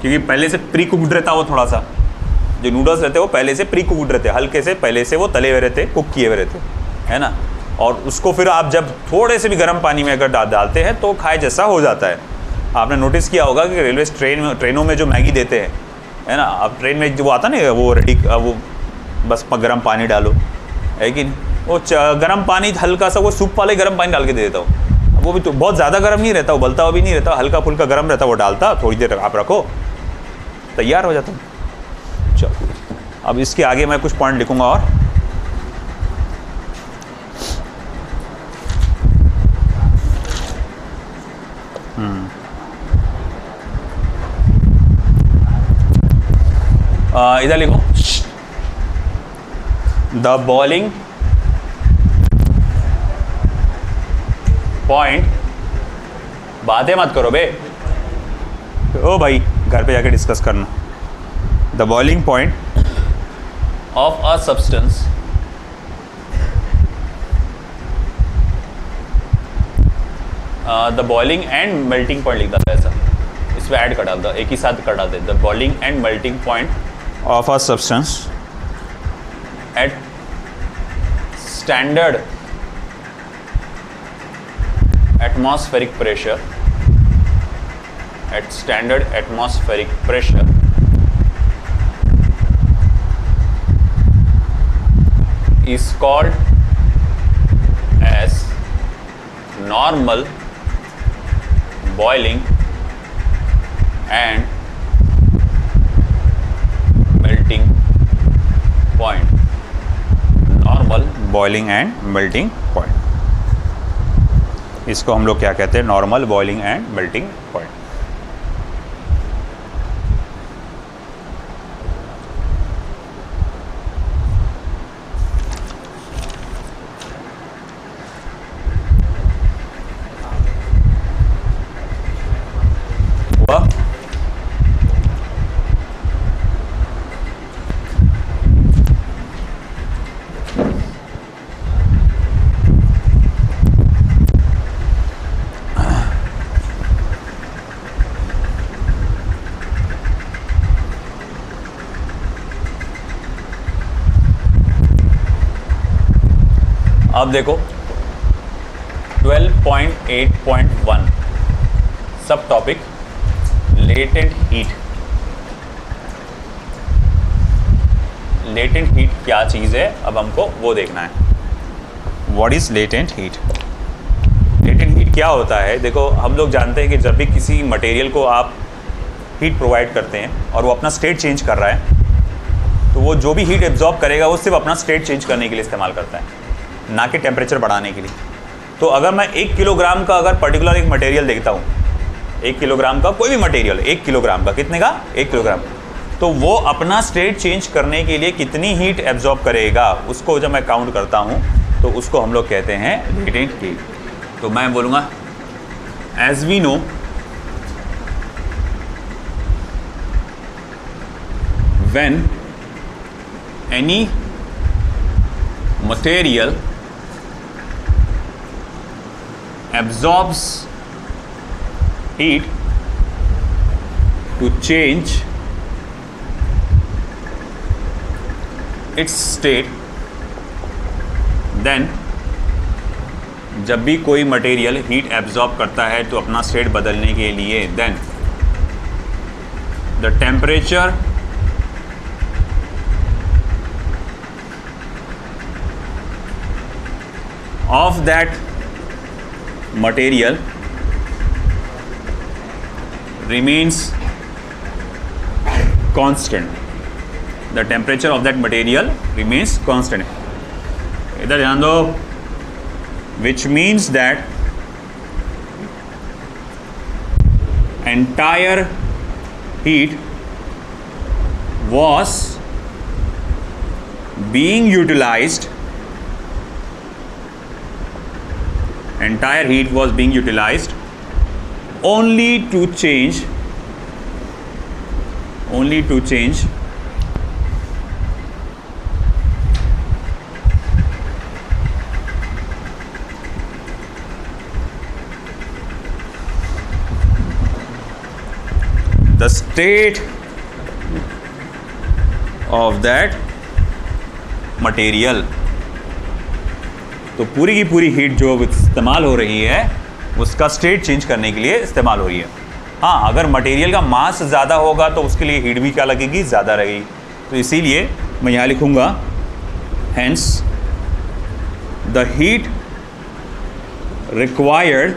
क्योंकि पहले से प्री कुक्ड रहता वो, थोड़ा सा जो नूडल्स रहते हैं वो पहले से प्री कुक्ड रहते, हल्के से पहले से वो तले हुए रहते, कुक किए हुए रहते, है ना। और उसको फिर आप जब थोड़े से भी गर्म पानी में अगर डालते हैं तो खाए जैसा हो जाता है। आपने नोटिस किया होगा कि रेलवे ट्रेनों में जो मैगी देते हैं, है ना, अब ट्रेन में जो आता ना वो रेडी, वो बस गर्म पानी डालो, है कि नहीं, वो गर्म पानी हल्का सा, वो सूप वाले गर्म पानी डाल के दे देता हूँ, वो भी तो बहुत ज़्यादा गर्म नहीं रहता, उबलता हुआ भी नहीं रहता, हल्का फुल्का गर्म रहता, वो डालता, थोड़ी देर आप रखो, तैयार हो जाता। चलो, अब इसके आगे मैं कुछ पॉइंट लिखूंगा और इधर लिखो, द बॉइलिंग पॉइंट, बातें मत करो बे, ओ भाई घर पे जाके डिस्कस करना। The boiling point of a substance the boiling and melting point लिख देता है ऐसा, इसमें ऐड कर डालता, एक ही साथ कर डालते, the boiling and melting point of a substance eight standard atmospheric pressure, at standard atmospheric pressure is called as normal boiling and melting point. Normal boiling and melting point, इसको हम लोग क्या कहते हैं? Normal boiling and melting point. अब देखो 12.8.1 सब topic latent heat. Latent heat क्या चीज़ है, अब हमको वो देखना है। What is latent heat? Latent heat क्या होता है? देखो, हम लोग जानते हैं कि जब भी किसी मटेरियल को आप हीट प्रोवाइड करते हैं और वो अपना स्टेट चेंज कर रहा है, तो वो जो भी हीट एब्जॉर्ब करेगा वो सिर्फ अपना स्टेट चेंज करने के लिए इस्तेमाल करता है, ना कि टेम्परेचर बढ़ाने के लिए। तो अगर मैं 1 किलोग्राम का अगर पर्टिकुलर एक मटेरियल देखता हूँ, 1 किलोग्राम का कोई भी मटेरियल, 1 किलोग्राम का, कितने का? 1 किलोग्राम। तो वो अपना स्टेट चेंज करने के लिए कितनी हीट एब्जॉर्ब करेगा उसको जब मैं काउंट करता हूँ तो उसको हम लोग कहते हैं लेटेंट हीट। तो मैं बोलूँगा as we know when any material absorbs heat to change its state, then जब भी कोई मटेरियल हीट एब्जॉर्ब करता है तो अपना स्टेट बदलने के लिए, then the temperature of that material remains constant. The temperature of that material remains constant. इधर ध्यान दो, which means that entire heat was being utilized. Entire heat was being utilized only to change the state of that material. तो पूरी की पूरी heat जो इस्तेमाल हो रही है उसका स्टेट चेंज करने के लिए इस्तेमाल हो रही है। हाँ, अगर मटेरियल का मास ज़्यादा होगा तो उसके लिए हीट भी क्या लगेगी, ज़्यादा लगेगी। तो इसीलिए मैं यहाँ लिखूँगा hence the heat required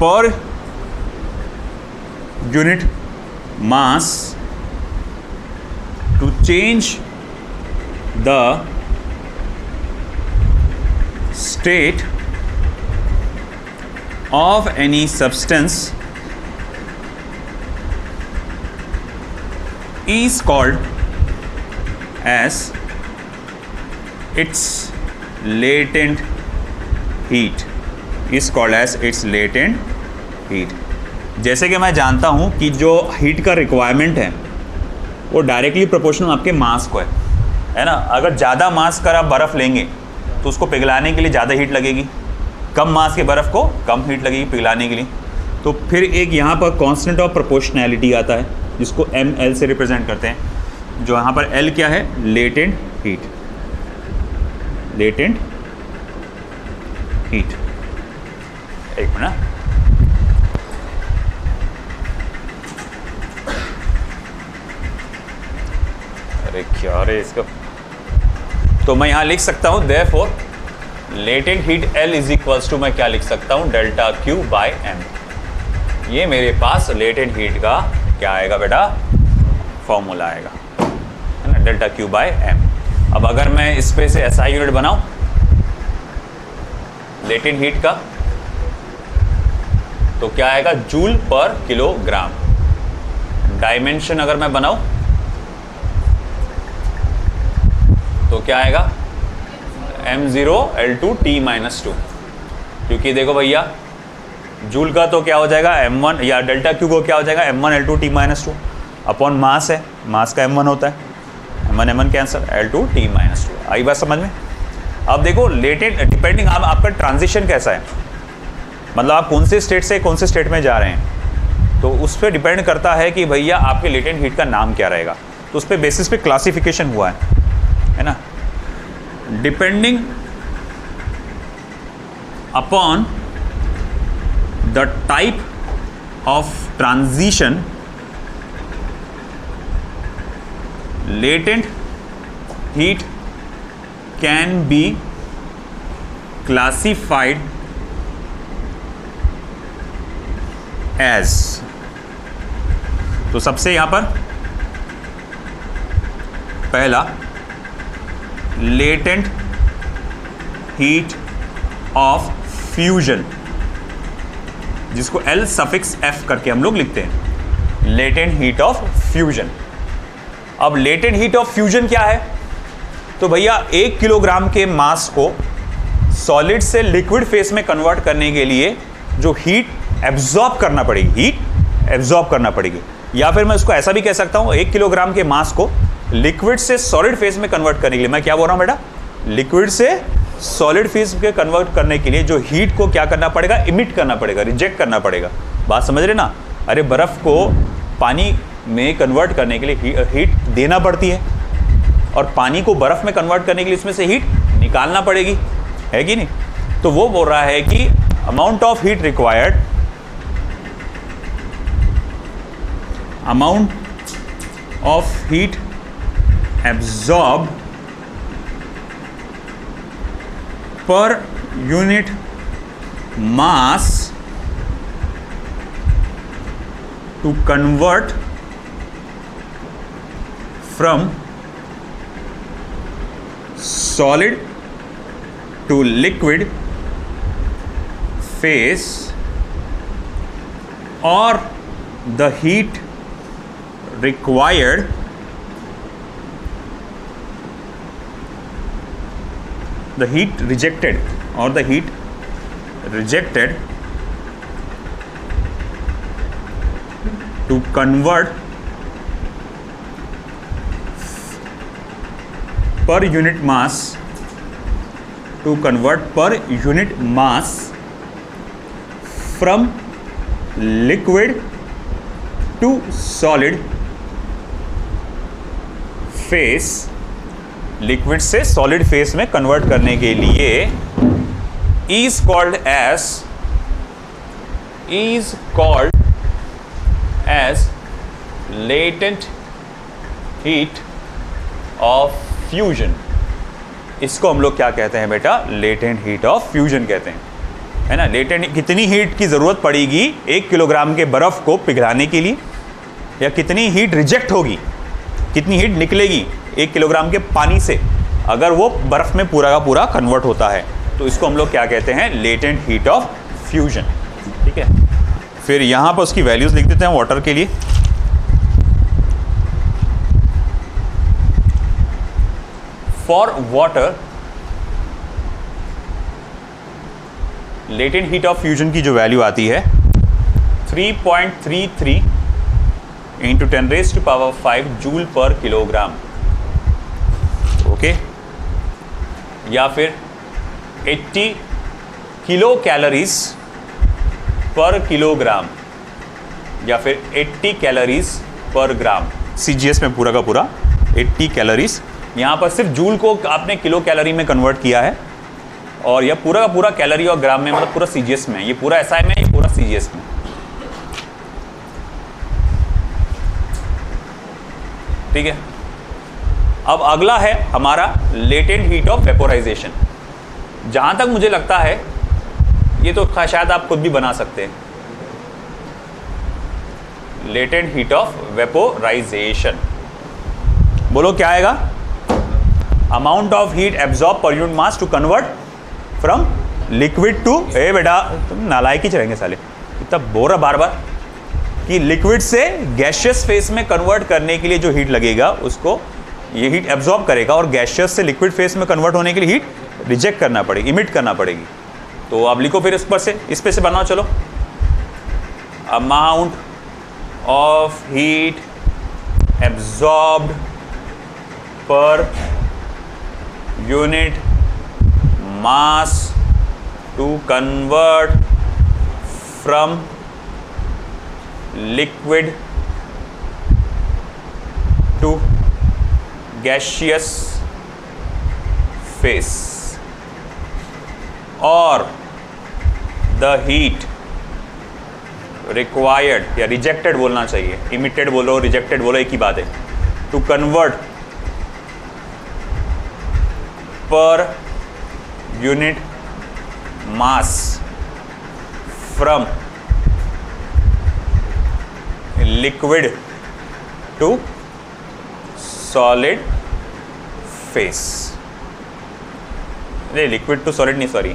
per unit mass to change the state of any substance is called as its latent heat. is called as its latent heat. जैसे कि मैं जानता हूं कि जो हीट का रिक्वायरमेंट है वो डायरेक्टली प्रोपोर्शनल आपके मास को है ना। अगर ज़्यादा मास का आप बर्फ़ लेंगे तो उसको पिघलाने के लिए ज़्यादा हीट लगेगी, कम मास के बर्फ़ को कम हीट लगेगी पिघलाने के लिए। तो फिर एक यहाँ पर कांस्टेंट ऑफ प्रोपोर्शनैलिटी आता है जिसको ml से रिप्रेजेंट करते हैं, जो यहाँ पर L क्या है, लेटेंट हीट। लेटेंट हीट, एक मिनट, अरे क्या रे इसका। तो मैं यहाँ लिख सकता हूँ therefore latent heat L is equals to, मैं क्या लिख सकता हूँ, डेल्टा Q बाय M। ये मेरे पास लेटेंट हीट का क्या आएगा बेटा, फॉर्मूला आएगा, है ना, डेल्टा Q बाय M। अब अगर मैं इस पे से SI यूनिट बनाऊँ लेटेंट हीट का तो क्या आएगा, जूल पर किलोग्राम। डायमेंशन अगर मैं बनाऊँ तो क्या आएगा, m0 L2 T-2। क्योंकि देखो भैया जूल का तो क्या हो जाएगा m1, या डेल्टा Q को क्या हो जाएगा m1 L2 T-2 upon mass है, मास का m1 होता है, m1 कैंसर, L2 T-2। आई बात समझ में। अब देखो लेटेंट डिपेंडिंग आपका ट्रांजिशन कैसा है, मतलब आप कौन से स्टेट से कौन से स्टेट में जा रहे हैं, तो उस पर डिपेंड करता है कि भैया आपके लेटेंट हीट का नाम क्या रहेगा। तो उस पर बेसिस पे क्लासिफिकेशन हुआ है ना, depending upon the type of transition latent heat can be classified as, तो सबसे यहां पर पहला latent heat of fusion, जिसको L सफिक्स F करके हम लोग लिखते हैं, लेटेंट हीट ऑफ फ्यूजन। अब लेटेंट हीट ऑफ फ्यूजन क्या है? तो भैया 1 किलोग्राम के मास को सॉलिड से लिक्विड फेस में कन्वर्ट करने के लिए जो हीट एब्जॉर्ब करना पड़ेगी, हीट एब्जॉर्ब करना पड़ेगी, या फिर मैं इसको ऐसा भी कह सकता हूं 1 किलोग्राम के मास को लिक्विड से सॉलिड फेस में कन्वर्ट करने के लिए, मैं क्या बोल रहा हूं बेटा, लिक्विड से सॉलिड फेस में कन्वर्ट करने के लिए जो हीट को क्या करना पड़ेगा, इमिट करना पड़ेगा, रिजेक्ट करना पड़ेगा। बात समझ रहे ना? अरे बर्फ को पानी में कन्वर्ट करने के लिए हीट देना पड़ती है, और पानी को बर्फ में कन्वर्ट करने के लिए इसमें से हीट निकालना पड़ेगी, है कि नहीं? तो वो बोल रहा है कि amount of heat required, amount of heat absorb per unit mass to convert from solid to liquid phase, or the heat required the heat rejected or the heat rejected to convert per unit mass, to convert per unit mass from liquid to solid phase, liquid से solid phase में convert करने के लिए is called as latent heat of fusion. इसको हम लोग क्या कहते हैं बेटा, लेटेंट हीट ऑफ फ्यूजन कहते हैं, है ना। लेटेंट, कितनी हीट की जरूरत पड़ेगी 1 किलोग्राम के बर्फ को पिघलाने के लिए, या कितनी हीट रिजेक्ट होगी, कितनी हीट निकलेगी 1 किलोग्राम के पानी से अगर वो बर्फ में पूरा का पूरा कन्वर्ट होता है, तो इसको हम लोग क्या कहते हैं, लेटेंट हीट ऑफ फ्यूजन। ठीक है, फिर यहां पर उसकी वैल्यूज लिख देते हैं वाटर के लिए। For water, latent heat of fusion की जो वैल्यू आती है 3.33 इंटू 10⁵ जूल पर किलोग्राम, ओके, या फिर 80 किलो कैलोरीज पर किलोग्राम, या फिर 80 कैलोरीज पर ग्राम। CGS में पूरा का पूरा 80 कैलोरीज, यहाँ पर सिर्फ जूल को आपने किलो कैलोरी में कन्वर्ट किया है, और यह पूरा का पूरा कैलोरी और ग्राम में, मतलब पूरा CGS में, ये पूरा SI में, ये पूरा CGS में। ठीक है, अब अगला है हमारा लेटेंट हीट ऑफ वेपोराइजेशन। जहां तक मुझे लगता है ये तो शायद आप खुद भी बना सकते हैं, लेटेंट हीट ऑफ वेपोराइजेशन। बोलो क्या आएगा, amount of heat absorb per unit mass to convert from liquid to, ए बेटा तुम नालायक ही चलेंगे साले, इतना बोल रहा बार बार कि लिक्विड से गैशियस फेस में कन्वर्ट करने के लिए जो हीट लगेगा उसको ये हीट एब्जॉर्ब करेगा, और गैशियस से लिक्विड फेस में कन्वर्ट होने के लिए हीट रिजेक्ट करना पड़ेगी, इमिट करना पड़ेगी। तो अब लिखो फिर इस पर से, इस पे से बनाओ, चलो। Amount of heat absorbed per unit mass to convert from liquid to gaseous phase, और द हीट रिक्वायर्ड, या रिजेक्टेड बोलना चाहिए, इमिटेड बोलो रिजेक्टेड बोलो एक ही बात है, to convert per unit mass from liquid to solid phase, नहीं लिक्विड टू सॉलिड नहीं, sorry,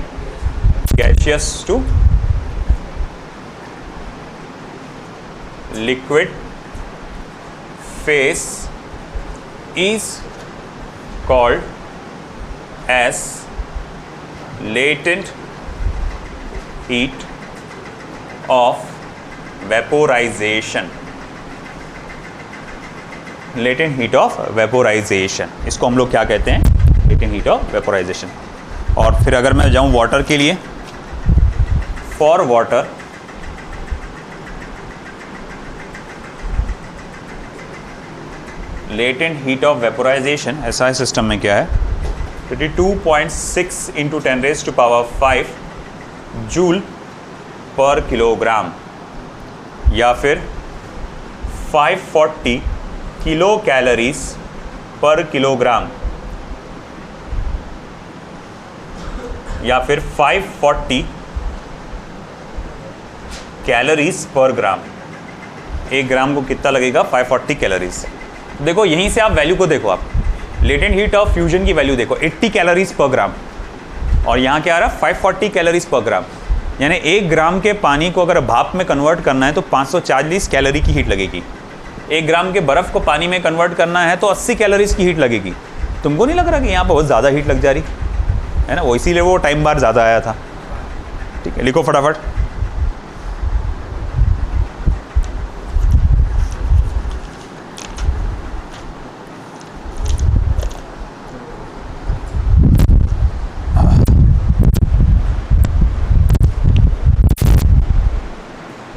gaseous to liquid phase is called as latent heat of vaporization. Latent heat of vaporization, इसको हम लोग क्या कहते हैं? Latent heat of vaporization. और फिर अगर मैं जाऊं वाटर के लिए, for water latent heat of vaporization SI system में क्या है? 32.6 इंटू 10⁵ जूल पर किलोग्राम, या फिर 540 किलो कैलोरीज पर किलोग्राम, या फिर 540 कैलोरीज पर ग्राम। 1 ग्राम को कितना लगेगा? 540 कैलोरीज। देखो यहीं से आप वैल्यू को देखो, आप लेटेंट हीट ऑफ फ्यूजन की वैल्यू देखो, 80 कैलोरीज पर ग्राम, और यहाँ क्या आ रहा है? 540 कैलोरीज पर ग्राम। यानी 1 ग्राम के पानी को अगर भाप में कन्वर्ट करना है तो 540 कैलोरी की हीट लगेगी। 1 ग्राम के बर्फ़ को पानी में कन्वर्ट करना है तो 80 कैलोरीज की हीट लगेगी। तुमको नहीं लग रहा कि यहाँ पर बहुत ज़्यादा हीट लग जा रही है ना? वो इसीलिए वो टाइम बार ज़्यादा आया था। ठीक है, लिखो फटाफट।